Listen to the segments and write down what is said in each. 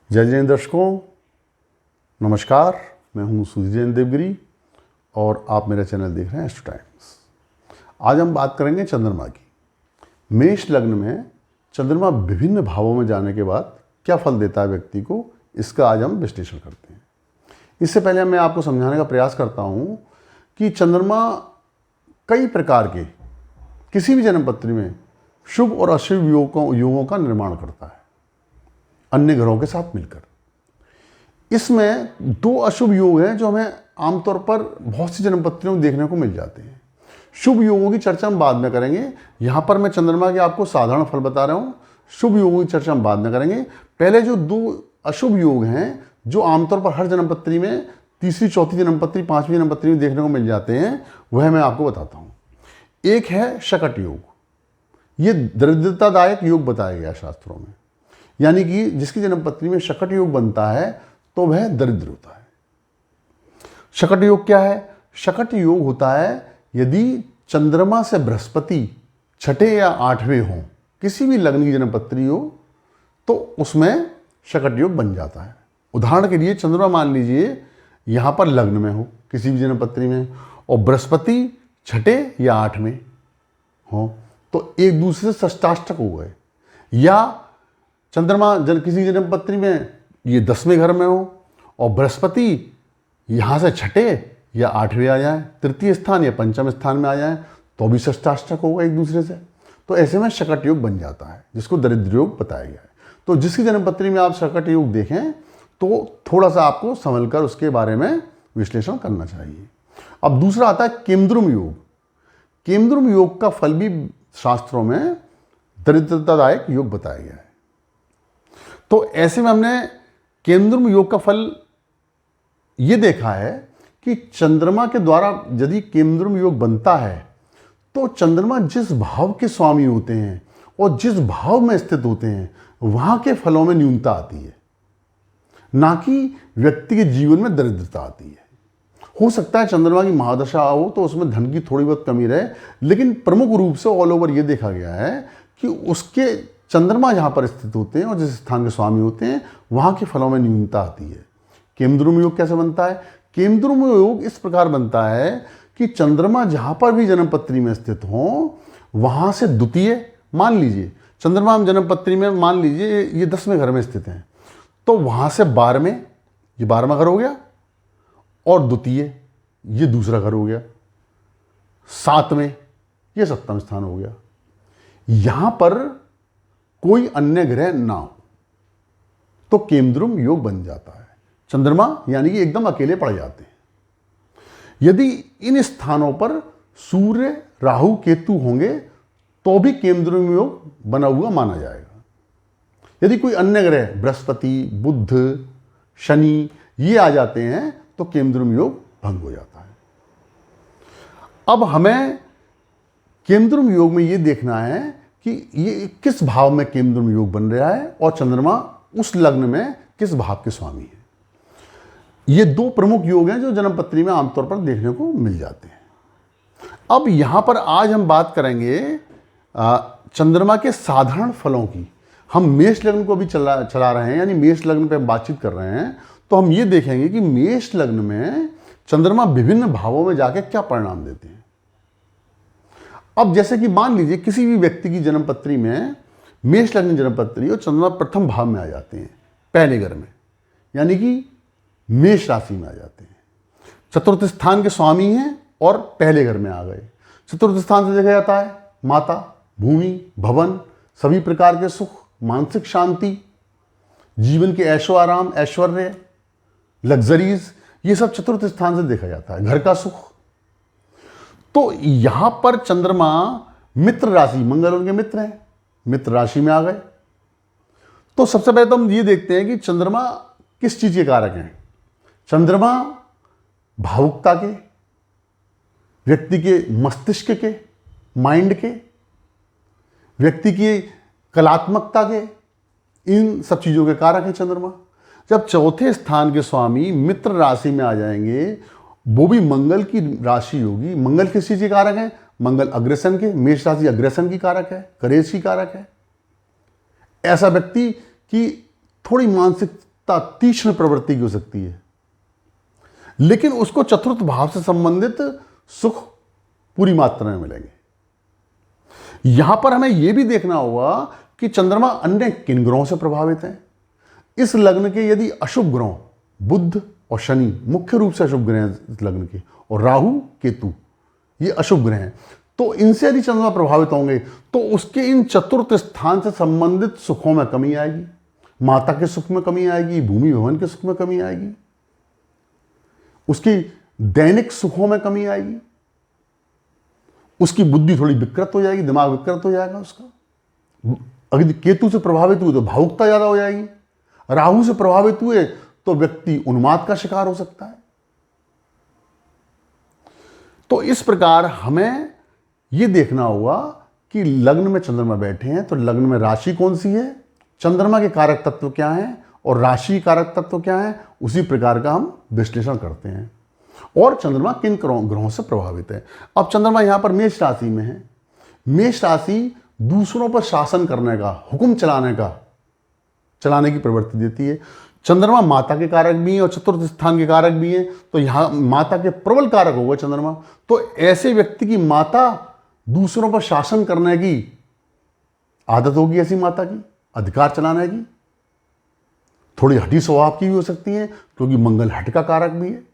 जय जैन दर्शकों, नमस्कार। मैं हूं सुधीर जैन देवगिरी और आप मेरा चैनल देख रहे हैं एस्ट्रो टाइम्स। आज हम बात करेंगे चंद्रमा की। मेष लग्न में चंद्रमा विभिन्न भावों में जाने के बाद क्या फल देता है व्यक्ति को, इसका आज हम विश्लेषण करते हैं। इससे पहले मैं आपको समझाने का प्रयास करता हूं कि चंद्रमा कई प्रकार के किसी भी जन्मपत्री में शुभ और अशुभ योगों का निर्माण करता है अन्य ग्रहों के साथ मिलकर। इसमें दो अशुभ योग हैं जो हमें आमतौर पर बहुत सी जन्मपत्रियों में देखने को मिल जाते हैं। शुभ योगों की चर्चा हम बाद में करेंगे। यहाँ पर मैं चंद्रमा के आपको साधारण फल बता रहा हूँ, शुभ योगों की चर्चा हम बाद में करेंगे। पहले जो दो अशुभ योग हैं जो आमतौर पर हर जन्मपत्री में तीसरी, चौथी जन्मपत्री, पांचवी जन्मपत्री में देखने को मिल जाते हैं, वह मैं आपको बताता हूँ। एक है शकट योग। ये दरिद्रतादायक योग बताया गया शास्त्रों में, यानी कि जिसकी जन्मपत्री में शकट योग बनता है तो वह दरिद्र होता है। शकट योग क्या है? शकट योग होता है यदि चंद्रमा से बृहस्पति छठे या आठवें हों, किसी भी लग्न की जन्मपत्री हो तो उसमें शकट योग बन जाता है। उदाहरण के लिए चंद्रमा मान लीजिए यहाँ पर लग्न में हो किसी भी जन्मपत्री में और बृहस्पति छठे या आठवें हो तो एक दूसरे से षष्टाष्टक हो गए। या चंद्रमा किसी जन्मपत्री में ये 10वें घर में हो और बृहस्पति यहाँ से छठे या आठवें आ जाए, तृतीय स्थान या पंचम स्थान में आ जाए तो भी षष्टाष्टक होगा एक दूसरे से। तो ऐसे में शकट योग बन जाता है जिसको दरिद्र योग बताया गया है। तो जिसकी जन्मपत्री में आप शकट योग देखें तो थोड़ा सा आपको संभलकर उसके बारे में विश्लेषण करना चाहिए। अब दूसरा आता है केमद्रुम योग। केमद्रुम योग का फल भी शास्त्रों में दरिद्रतादायक योग बताया गया है। तो ऐसे में हमने केमद्रुम योग का फल ये देखा है कि चंद्रमा के द्वारा यदि केमद्रुम योग बनता है तो चंद्रमा जिस भाव के स्वामी होते हैं और जिस भाव में स्थित होते हैं वहां के फलों में न्यूनता आती है, ना कि व्यक्ति के जीवन में दरिद्रता आती है। हो सकता है चंद्रमा की महादशा हो तो उसमें धन की थोड़ी बहुत कमी रहे, लेकिन प्रमुख रूप से ऑल ओवर ये देखा गया है कि उसके चंद्रमा जहाँ पर स्थित होते हैं और जिस स्थान के स्वामी होते हैं वहाँ के फलों में न्यूनता आती है। केमद्रुम योग कैसे बनता है? केमद्रुम योग इस प्रकार बनता है कि चंद्रमा जहाँ पर भी जन्मपत्री में स्थित हो वहाँ से द्वितीय, मान लीजिए चंद्रमा हम जन्मपत्री में मान लीजिए ये 10वें घर में स्थित हैं तो वहाँ से 12वें, ये 12वां घर हो गया, और द्वितीय ये दूसरा घर हो गया, 7वें ये 7वां स्थान हो गया। यहाँ पर कोई अन्य ग्रह ना हो तो केमद्रुम योग बन जाता है। चंद्रमा यानी कि एकदम अकेले पड़ जाते हैं। यदि इन स्थानों पर सूर्य, राहु, केतु होंगे तो भी केमद्रुम योग बना हुआ माना जाएगा। यदि कोई अन्य ग्रह बृहस्पति, बुध, शनि ये आ जाते हैं तो केमद्रुम योग भंग हो जाता है। अब हमें केमद्रुम योग में ये देखना है कि ये किस भाव में केमद्रुम योग बन रहा है और चंद्रमा उस लग्न में किस भाव के स्वामी है। ये दो प्रमुख योग हैं जो जन्मपत्री में आमतौर पर देखने को मिल जाते हैं। अब यहाँ पर आज हम बात करेंगे चंद्रमा के साधारण फलों की। हम मेष लग्न को भी चला रहे हैं, यानी मेष लग्न पे हम बातचीत कर रहे हैं, तो हम ये देखेंगे कि मेष लग्न में चंद्रमा विभिन्न भावों में जाके क्या परिणाम देते हैं। अब जैसे कि मान लीजिए किसी भी व्यक्ति की जन्मपत्री में मेष लग्न जन्मपत्री और चंद्रमा प्रथम भाव में आ जाते हैं, पहले घर में, यानी कि मेष राशि में आ जाते हैं। चतुर्थ स्थान के स्वामी हैं और पहले घर में आ गए। चतुर्थ स्थान से देखा जाता है माता, भूमि, भवन, सभी प्रकार के सुख, मानसिक शांति, जीवन के ऐशो आराम, ऐश्वर्य, लग्जरीज, ये सब चतुर्थ स्थान से देखा जाता है, घर का सुख। तो यहां पर चंद्रमा मित्र राशि, मंगल उनके मित्र हैं, मित्र राशि में आ गए तो सबसे पहले तो हम ये देखते हैं कि चंद्रमा किस चीज के कारक हैं। चंद्रमा भावुकता के, व्यक्ति के मस्तिष्क के, माइंड के, व्यक्ति की कलात्मकता के, इन सब चीजों के कारक है चंद्रमा। जब चौथे स्थान के स्वामी मित्र राशि में आ जाएंगे, वो भी मंगल की राशि होगी। मंगल किस चीज के कारक है? मंगल अग्रेसन के, मेष राशि अग्रेसन की कारक है, करेज की कारक है। ऐसा व्यक्ति की थोड़ी मानसिक तीक्ष्ण प्रवृत्ति की हो सकती है, लेकिन उसको चतुर्थ भाव से संबंधित सुख पूरी मात्रा में मिलेंगे। यहां पर हमें यह भी देखना होगा कि चंद्रमा अन्य किन ग्रहों से प्रभावित है। इस लग्न के यदि अशुभ ग्रह बुध और शनि, मुख्य रूप से अशुभ ग्रह हैं इस लग्न के, और राहु केतु ये अशुभ ग्रह हैं, तो इनसे यदि चंद्रमा प्रभावित होंगे तो उसके इन चतुर्थ स्थान से संबंधित सुखों में कमी आएगी, माता के सुख में कमी आएगी, भूमि भवन के सुख में कमी आएगी, उसकी दैनिक सुखों में कमी आएगी, उसकी बुद्धि थोड़ी विकृत हो जाएगी, दिमाग विकृत हो जाएगा उसका। अगर केतु से प्रभावित हुए तो भावुकता ज्यादा हो जाएगी, राहु से प्रभावित हुए तो व्यक्ति उन्माद का शिकार हो सकता है। तो इस प्रकार हमें यह देखना होगा कि लग्न में चंद्रमा बैठे हैं तो लग्न में राशि कौन सी है, चंद्रमा के कारक तत्व क्या हैं और राशि कारक तत्व क्या है, उसी प्रकार का हम विश्लेषण करते हैं। और चंद्रमा किन ग्रहों से प्रभावित है। अब चंद्रमा यहां पर मेष राशि में है। मेष राशि दूसरों पर शासन करने का, हुक्म चलाने की प्रवृत्ति देती है। चंद्रमा माता के कारक भी हैं और चतुर्थ स्थान के कारक भी हैं, तो यहां माता के प्रबल कारक होगा चंद्रमा। तो ऐसे व्यक्ति की माता दूसरों पर शासन करने की आदत होगी, ऐसी माता की अधिकार चलाने की, थोड़ी हठी स्वभाव की भी हो सकती है, क्योंकि मंगल हट का कारक भी है।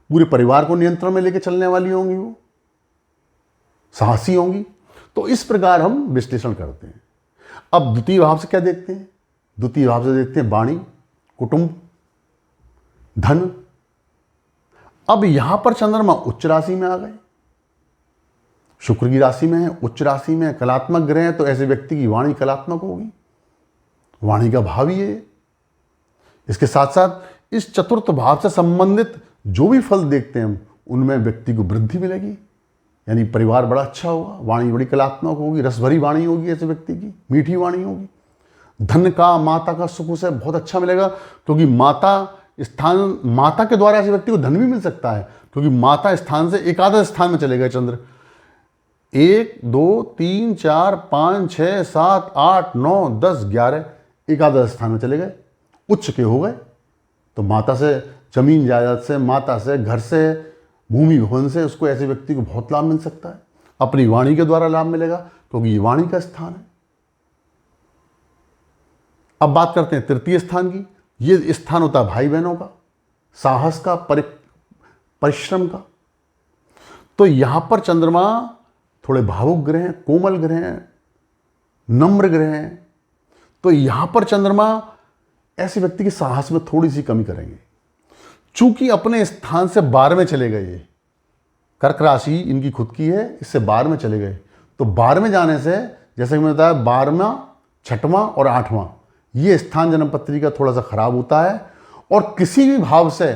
पूरे परिवार को नियंत्रण में लेकर चलने वाली होंगी, वो साहसी होंगी। तो इस प्रकार हम विश्लेषण करते हैं। अब द्वितीय भाव से क्या देखते हैं, द्वितीय भाव से देखते हैं वाणी, कुटुंब, धन। अब यहां पर चंद्रमा उच्च राशि में आ गए, शुक्र की राशि में है, उच्च राशि में कलात्मक ग्रह है, तो ऐसे व्यक्ति की वाणी कलात्मक होगी, वाणी का भाव ही है। इसके साथ साथ इस चतुर्थ भाव से संबंधित जो भी फल देखते हैं हम, उनमें व्यक्ति को वृद्धि मिलेगी, यानी परिवार बड़ा अच्छा होगा, वाणी बड़ी कलात्मक होगी, रसभरी वाणी होगी, ऐसे व्यक्ति की मीठी वाणी होगी। धन का, माता का सुख उसे बहुत अच्छा मिलेगा, क्योंकि माता के द्वारा ऐसे व्यक्ति को धन भी मिल सकता है, क्योंकि माता स्थान से एकादश स्थान में चले गए चंद्र। 1 2 3 4 5 6 7 8 9 10 11 एकादश स्थान में चले गए, उच्च के हो गए। तो माता से, जमीन जायदाद से, माता से, घर से, भूमि भवन से उसको ऐसे व्यक्ति को बहुत लाभ मिल सकता है। अपनी वाणी के द्वारा लाभ मिलेगा, क्योंकि ये वाणी का स्थान है। अब बात करते हैं तृतीय स्थान की। ये स्थान होता है भाई बहनों का, साहस का, परिश्रम का। तो यहां पर चंद्रमा थोड़े भावुक ग्रह हैं, कोमल ग्रह हैं, नम्र ग्रह हैं। तो यहां पर चंद्रमा ऐसे व्यक्ति के साहस में थोड़ी सी कमी करेंगे, चूंकि अपने स्थान से 12 में चले गए। ये कर्क राशि इनकी खुद की है, इससे 12 में चले गए। तो 12 में जाने से, जैसे कि मैंने बताया, 12वां, 6वां और 8वां ये स्थान जन्मपत्री का थोड़ा सा खराब होता है। और किसी भी भाव से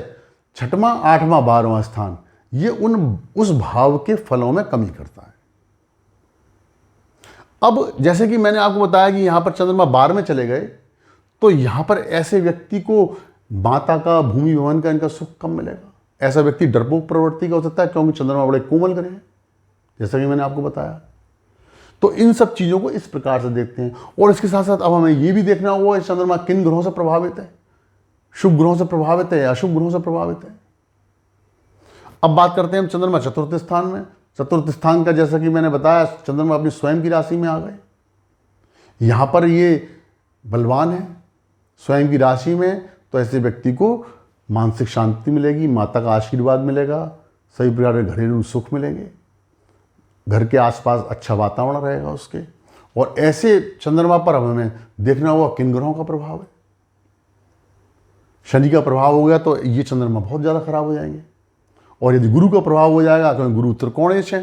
6वां, 8वां, 12वां स्थान ये उस भाव के फलों में कमी करता है। अब जैसे कि मैंने आपको बताया कि यहां पर चंद्रमा 12 में चले गए, तो यहां पर ऐसे व्यक्ति को माता का, भूमि भवन का, इनका सुख कम मिलेगा। ऐसा व्यक्ति डरपोक प्रवृत्ति का हो सकता है, क्योंकि चंद्रमा बड़े कोमल ग्रह हैं, जैसा कि मैंने आपको बताया। तो इन सब चीजों को इस प्रकार से देखते हैं। और इसके साथ साथ अब हमें यह भी देखना होगा कि चंद्रमा किन ग्रहों से प्रभावित है, शुभ ग्रहों से प्रभावित है या अशुभ ग्रहों से प्रभावित है। अब बात करते हैं हम चंद्रमा चतुर्थ स्थान में। चतुर्थ स्थान का, जैसा कि मैंने बताया, चंद्रमा अपनी स्वयं की राशि में आ गए। यहां पर ये बलवान है स्वयं की राशि में, तो ऐसे व्यक्ति को मानसिक शांति मिलेगी, माता का आशीर्वाद मिलेगा, सही प्रकार के घरेलू सुख मिलेंगे, घर के आसपास अच्छा वातावरण रहेगा उसके। और ऐसे चंद्रमा पर हमें देखना होगा किन ग्रहों का प्रभाव है। शनि का प्रभाव हो गया तो ये चंद्रमा बहुत ज़्यादा खराब हो जाएंगे। और यदि गुरु का प्रभाव हो जाएगा तो गुरु त्रिकोणेश है,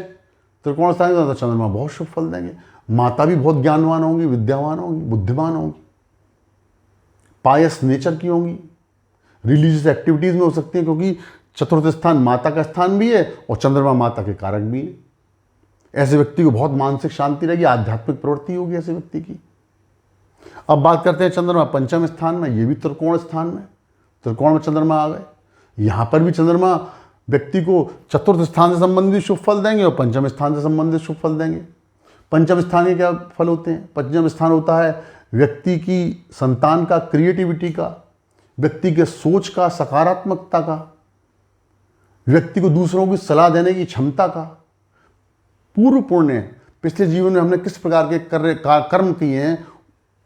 त्रिकोण स्थान तो चंद्रमा बहुत शुभ फल देंगे। माता भी बहुत ज्ञानवान होंगी, विद्यावान होंगी, बुद्धिमान होंगी, पायस नेचर की होंगी, रिलीजियस एक्टिविटीज में हो सकती हैं, क्योंकि चतुर्थ स्थान माता का स्थान भी है और चंद्रमा माता के कारक भी है। ऐसे व्यक्ति को बहुत मानसिक शांति रहेगी, आध्यात्मिक प्रवृत्ति होगी ऐसे व्यक्ति की। अब बात करते हैं चंद्रमा पंचम स्थान में, ये भी त्रिकोण स्थान में, त्रिकोण में चंद्रमा आ गए। यहां पर भी चंद्रमा व्यक्ति को चतुर्थ स्थान से संबंधित शुभ फल देंगे और पंचम स्थान से संबंधित शुभ फल देंगे। पंचम स्थान के क्या फल होते हैं? पंचम स्थान होता है व्यक्ति की संतान का, क्रिएटिविटी का, व्यक्ति के सोच का, सकारात्मकता का, व्यक्ति को दूसरों की सलाह देने की क्षमता का, पूर्व पुण्य, पिछले जीवन में हमने किस प्रकार के कर्म किए हैं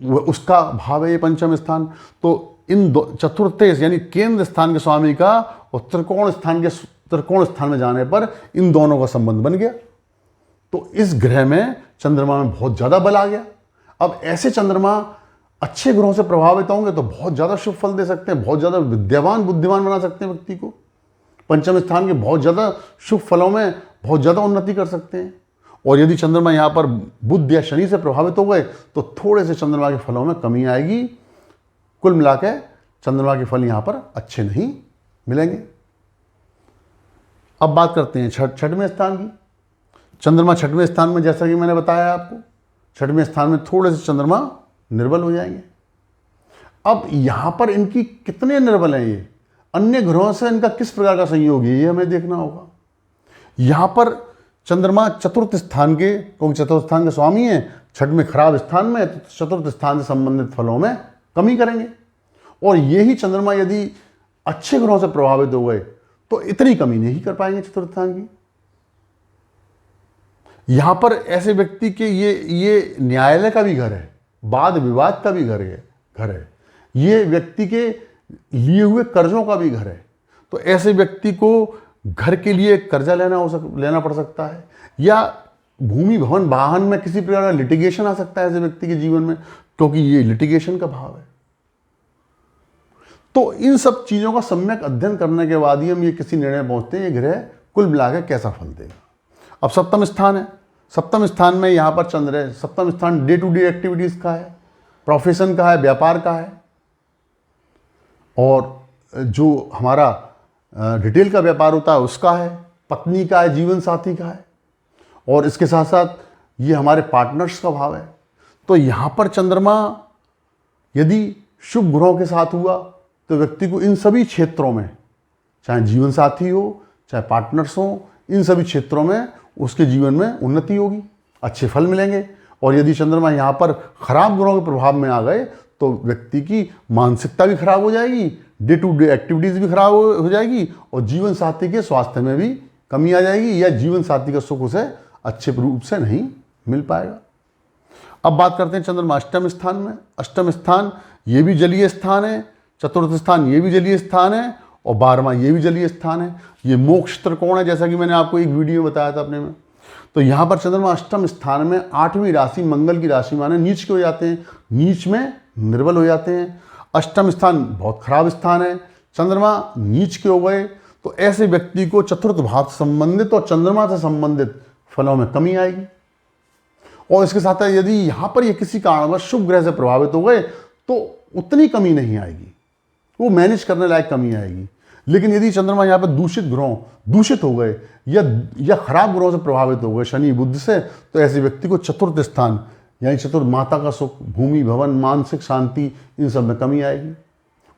उसका भाव है ये पंचम स्थान। तो इन चतुर्थेश यानी केंद्र स्थान के स्वामी का और त्रिकोण स्थान में जाने पर इन दोनों का संबंध बन गया। तो इस ग्रह में चंद्रमा में बहुत ज्यादा बल आ गया। अब ऐसे चंद्रमा अच्छे ग्रहों से प्रभावित होंगे तो बहुत ज्यादा शुभ फल दे सकते हैं, बहुत ज्यादा विद्यावान बुद्धिमान बना सकते हैं व्यक्ति को। पंचम स्थान के बहुत ज्यादा शुभ फलों में बहुत ज्यादा उन्नति कर सकते हैं। और यदि चंद्रमा यहाँ पर बुध या शनि से प्रभावित हो गए तो थोड़े से चंद्रमा के फलों में कमी आएगी। कुल मिलाकर चंद्रमा के फल यहाँ पर अच्छे नहीं मिलेंगे। अब बात करते हैं छठवें स्थान की। चंद्रमा छठवें स्थान में, जैसा कि मैंने बताया आपको, छठवें स्थान में थोड़े से चंद्रमा निर्बल हो जाएंगे। अब यहां पर इनकी कितने निर्बल हैं, ये अन्य ग्रहों से इनका किस प्रकार का संयोग है ये हमें देखना होगा। यहां पर चंद्रमा चतुर्थ स्थान के, क्योंकि चतुर्थ स्थान के स्वामी हैं, छठ में खराब स्थान में, तो चतुर्थ स्थान से संबंधित फलों में कमी करेंगे। और यही चंद्रमा यदि अच्छे ग्रहों से प्रभावित हो गए तो इतनी कमी नहीं कर पाएंगे चतुर्थ स्थान की। यहां पर ऐसे व्यक्ति के ये न्यायालय का भी घर है, वाद विवाद का भी घर है, ये व्यक्ति के लिए हुए कर्जों का भी घर है। तो ऐसे व्यक्ति को घर के लिए कर्जा लेना पड़ सकता है, या भूमि भवन वाहन में किसी प्रकार का लिटिगेशन आ सकता है ऐसे व्यक्ति के जीवन में, क्योंकि ये लिटिगेशन का भाव है। तो इन सब चीजों का सम्यक अध्ययन करने के बाद ही हम ये किसी निर्णय पहुंचते हैं ये ग्रह कुल मिलाकर कैसा फल देगा। अब सप्तम स्थान है। सप्तम स्थान में यहां पर चंद्र है। सप्तम स्थान डे टू डे एक्टिविटीज का है, प्रोफेशन का है, व्यापार का है, और जो हमारा रिटेल का व्यापार होता है उसका है, पत्नी का है, जीवन साथी का है, और इसके साथ साथ ये हमारे पार्टनर्स का भाव है। तो यहां पर चंद्रमा यदि शुभ ग्रहों के साथ हुआ तो व्यक्ति को इन सभी क्षेत्रों में, चाहे जीवन साथी हो, चाहे पार्टनर्स हो, इन सभी क्षेत्रों में उसके जीवन में उन्नति होगी, अच्छे फल मिलेंगे। और यदि चंद्रमा यहाँ पर खराब ग्रहों के प्रभाव में आ गए तो व्यक्ति की मानसिकता भी खराब हो जाएगी, डे टू डे एक्टिविटीज भी खराब हो जाएगी, और जीवन साथी के स्वास्थ्य में भी कमी आ जाएगी, या जीवन साथी का सुख उसे अच्छे रूप से नहीं मिल पाएगा। अब बात करते हैं चंद्रमा अष्टम स्थान में। अष्टम स्थान ये भी जलीय स्थान है, चतुर्थ स्थान ये भी जलीय स्थान है, और 12वां ये भी जलीय स्थान है। ये मोक्ष त्रिकोण है, जैसा कि मैंने आपको एक वीडियो में बताया था अपने में। तो यहाँ पर चंद्रमा अष्टम स्थान में 8वीं राशि मंगल की राशि माने नीच के हो जाते हैं, नीच में निर्बल हो जाते हैं। अष्टम स्थान बहुत खराब स्थान है, चंद्रमा नीच के हो गए तो ऐसे व्यक्ति को चतुर्थ भाव से संबंधित और चंद्रमा से संबंधित फलों में कमी आएगी। और इसके साथ यदि यहाँ पर ये किसी कारणवश शुभ ग्रह से प्रभावित हो गए तो उतनी कमी नहीं आएगी, वो मैनेज करने लायक कमी आएगी। लेकिन यदि चंद्रमा यहाँ पर दूषित हो गए या खराब ग्रहों से प्रभावित हो गए शनि बुध से, तो ऐसे व्यक्ति को चतुर्थ स्थान यानी चतुर्थ माता का सुख, भूमि भवन, मानसिक शांति, इन सब में कमी आएगी।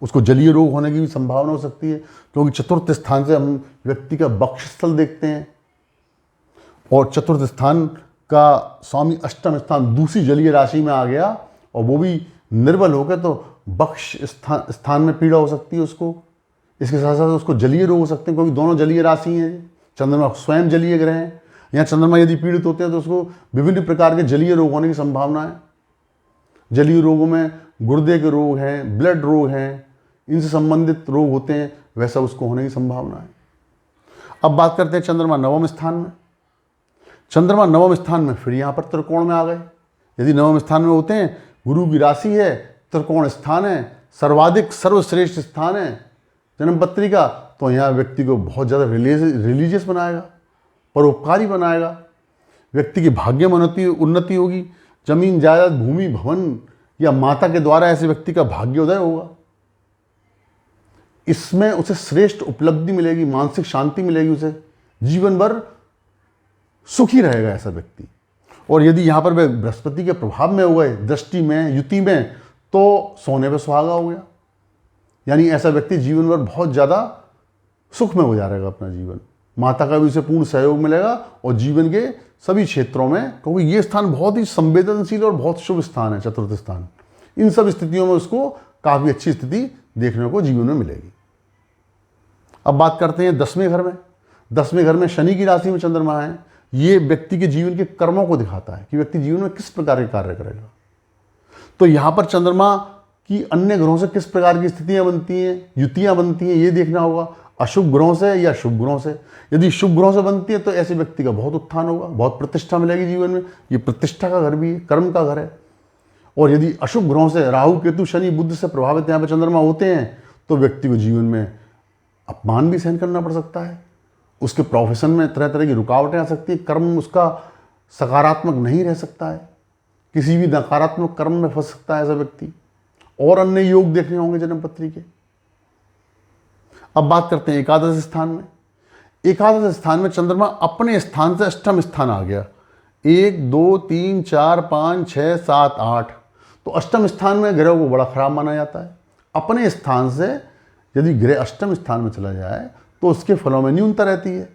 उसको जलीय रोग होने की भी संभावना हो सकती है, क्योंकि चतुर्थ स्थान से हम व्यक्ति का वक्षस्थल देखते हैं, और चतुर्थ स्थान का स्वामी अष्टम स्थान दूसरी जलीय राशि में आ गया और वो भी निर्बल हो गए तो वक्ष स्थान में पीड़ा हो सकती है उसको। इसके साथ साथ उसको जलीय रोग हो सकते हैं, क्योंकि दोनों जलीय राशि हैं, चंद्रमा स्वयं जलीय ग्रह हैं। यहाँ चंद्रमा यदि पीड़ित होते हैं तो उसको विभिन्न प्रकार के जलीय रोग होने की संभावना है। जलीय रोगों में गुर्दे के रोग हैं, ब्लड रोग हैं, इनसे संबंधित रोग होते हैं, वैसा उसको होने की संभावना है। अब बात करते हैं चंद्रमा नवम स्थान में। चंद्रमा नवम स्थान में फिर यहाँ पर त्रिकोण में आ गए। यदि नवम स्थान में होते हैं, गुरु की राशि है, त्रिकोण स्थान है, सर्वाधिक सर्वश्रेष्ठ स्थान है जन्म पत्रिका, तो यहाँ व्यक्ति को बहुत ज़्यादा रिलीजियस बनाएगा, परोपकारी बनाएगा। व्यक्ति की भाग्य में उन्नति होगी, जमीन जायदाद, भूमि भवन या माता के द्वारा ऐसे व्यक्ति का भाग्योदय होगा। इसमें उसे श्रेष्ठ उपलब्धि मिलेगी, मानसिक शांति मिलेगी, उसे जीवन भर सुखी रहेगा ऐसा व्यक्ति। और यदि यहाँ पर वह बृहस्पति के प्रभाव में हो गए, दृष्टि में, युति में, तो सोने पे सुहागा हो गया। यानी ऐसा व्यक्ति जीवन भर बहुत ज़्यादा सुख में गुजारेगा अपना जीवन, माता का भी उसे पूर्ण सहयोग मिलेगा, और जीवन के सभी क्षेत्रों में, क्योंकि ये स्थान बहुत ही संवेदनशील और बहुत शुभ स्थान है, चतुर्थ स्थान। इन सब स्थितियों में उसको काफ़ी अच्छी स्थिति देखने को जीवन में मिलेगी। अब बात करते हैं 10वें घर में। 10वें घर में शनि की राशि में चंद्रमा है। ये व्यक्ति के जीवन के कर्मों को दिखाता है कि व्यक्ति जीवन में किस प्रकार के कार्य करेगा। तो यहाँ पर चंद्रमा की अन्य ग्रहों से किस प्रकार की स्थितियां बनती हैं, युतियां बनती हैं, ये देखना होगा। अशुभ ग्रहों से या शुभ ग्रहों से। यदि शुभ ग्रहों से बनती है तो ऐसे व्यक्ति का बहुत उत्थान होगा, बहुत प्रतिष्ठा मिलेगी जीवन में। ये प्रतिष्ठा का घर भी है, कर्म का घर है। और यदि अशुभ ग्रहों से राहु केतु शनि बुध से प्रभावित यहाँ पर चंद्रमा होते हैं तो व्यक्ति को जीवन में अपमान भी सहन करना पड़ सकता है। उसके प्रोफेशन में तरह तरह की रुकावटें आ सकती है। कर्म उसका सकारात्मक नहीं रह सकता है, किसी भी नकारात्मक कर्म में फंस सकता है ऐसा व्यक्ति। और अन्य योग देखने होंगे जन्म पत्री के। अब बात करते हैं एकादश स्थान में। एकादश स्थान में चंद्रमा अपने स्थान से अष्टम स्थान आ गया। 1 2 3 4 5 6 7 8। तो अष्टम स्थान में ग्रह को बड़ा खराब माना जाता है। अपने स्थान से यदि ग्रह अष्टम स्थान में चला जाए तो उसके फलों में न्यूनता रहती है।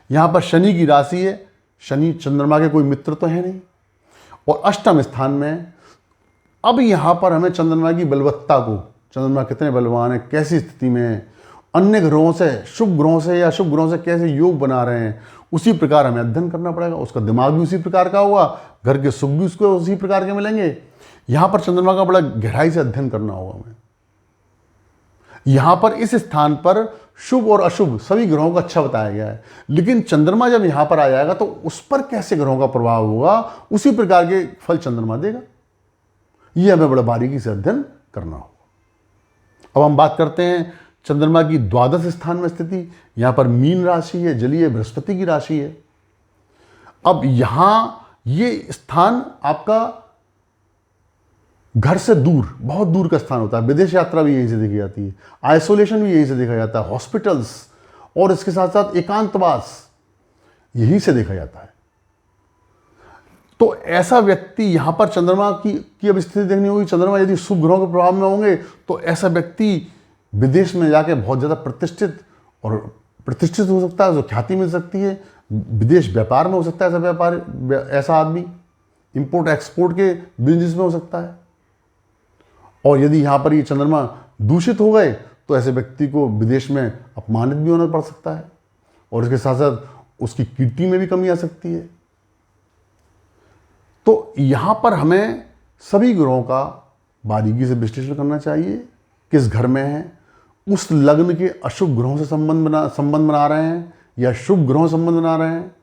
यहाँ पर शनि की राशि है। शनि चंद्रमा के कोई मित्र तो है नहीं। और अष्टम स्थान में अब यहाँ पर हमें चंद्रमा की बलवत्ता को, चंद्रमा कितने बलवान है, कैसी स्थिति में है, अन्य ग्रहों से, शुभ ग्रहों से या अशुभ ग्रहों से कैसे योग बना रहे हैं, उसी प्रकार हमें अध्ययन करना पड़ेगा। उसका दिमाग भी उसी प्रकार का होगा, घर के सुख भी उसको उसी प्रकार के मिलेंगे। यहाँ पर चंद्रमा का बड़ा गहराई से अध्ययन करना होगा हमें। यहाँ पर इस स्थान पर शुभ और अशुभ सभी ग्रहों का अच्छा बताया गया है, लेकिन चंद्रमा जब यहाँ पर आ जाएगा तो उस पर कैसे ग्रहों का प्रभाव होगा, उसी प्रकार के फल चंद्रमा देगा। ये हमें बड़ा बारीकी से अध्ययन करना होगा। अब हम बात करते हैं चंद्रमा की द्वादश स्थान में स्थिति। यहाँ पर मीन राशि है, जलीय बृहस्पति की राशि है। अब यहाँ ये स्थान आपका घर से दूर, बहुत दूर का स्थान होता है। विदेश यात्रा भी यहीं से देखी जाती है, आइसोलेशन भी यहीं से देखा जाता है, हॉस्पिटल्स और इसके साथ साथ एकांतवास यहीं से देखा जाता है। तो ऐसा व्यक्ति यहाँ पर चंद्रमा की अब स्थिति देखनी होगी। चंद्रमा यदि शुभ ग्रहों के प्रभाव में होंगे तो ऐसा व्यक्ति विदेश में जाके बहुत ज़्यादा प्रतिष्ठित हो सकता है, जो ख्याति मिल सकती है। विदेश व्यापार में हो सकता है ऐसा व्यापार, ऐसा आदमी इंपोर्ट एक्सपोर्ट के बिजनेस में हो सकता है। और यदि यहाँ पर ये चंद्रमा दूषित हो गए तो ऐसे व्यक्ति को विदेश में अपमानित भी होना पड़ सकता है और इसके साथ साथ उसकी कीर्ति में भी कमी आ सकती है। तो यहाँ पर हमें सभी ग्रहों का बारीकी से विश्लेषण करना चाहिए। किस घर में है, उस लग्न के अशुभ ग्रहों से संबंध बना रहे हैं या शुभ ग्रहों से संबंध बना रहे हैं,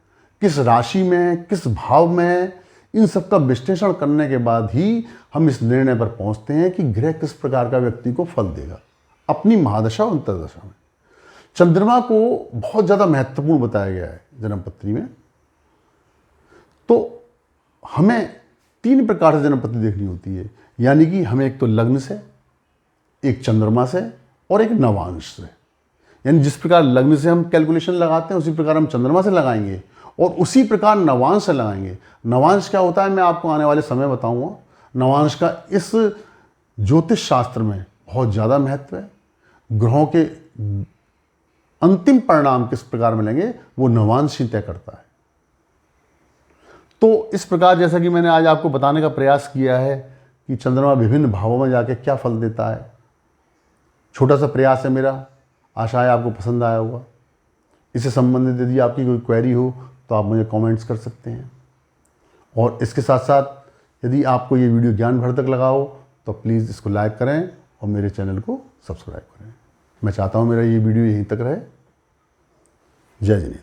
किस राशि में है, किस भाव में है, इन सब का विश्लेषण करने के बाद ही हम इस निर्णय पर पहुंचते हैं कि ग्रह किस प्रकार का व्यक्ति को फल देगा अपनी महादशा और अंतर्दशा में। चंद्रमा को बहुत ज़्यादा महत्वपूर्ण बताया गया है जन्मपत्री में। तो हमें 3 प्रकार से जन्मपत्री देखनी होती है, यानी कि हमें एक तो लग्न से, एक चंद्रमा से और एक नवांश से। यानी जिस प्रकार लग्न से हम कैलकुलेशन लगाते हैं उसी प्रकार हम चंद्रमा से लगाएंगे और उसी प्रकार नवांश से लगाएंगे। नवांश क्या होता है मैं आपको आने वाले समय बताऊंगा। नवांश का इस ज्योतिष शास्त्र में बहुत ज़्यादा महत्व है। ग्रहों के अंतिम परिणाम किस प्रकार मिलेंगे वो नवांश ही तय करता है। तो इस प्रकार जैसा कि मैंने आज आपको बताने का प्रयास किया है कि चंद्रमा विभिन्न भावों में जाके क्या फल देता है, छोटा सा प्रयास है मेरा, आशा है आपको पसंद आया होगा। इससे संबंधित यदि आपकी कोई क्वेरी हो तो आप मुझे कमेंट्स कर सकते हैं। और इसके साथ साथ यदि आपको ये वीडियो ज्ञानवर्धक लगा हो तो प्लीज़ इसको लाइक करें और मेरे चैनल को सब्सक्राइब करें। मैं चाहता हूँ मेरा ये वीडियो यहीं तक रहे। जय जिनेंद्र।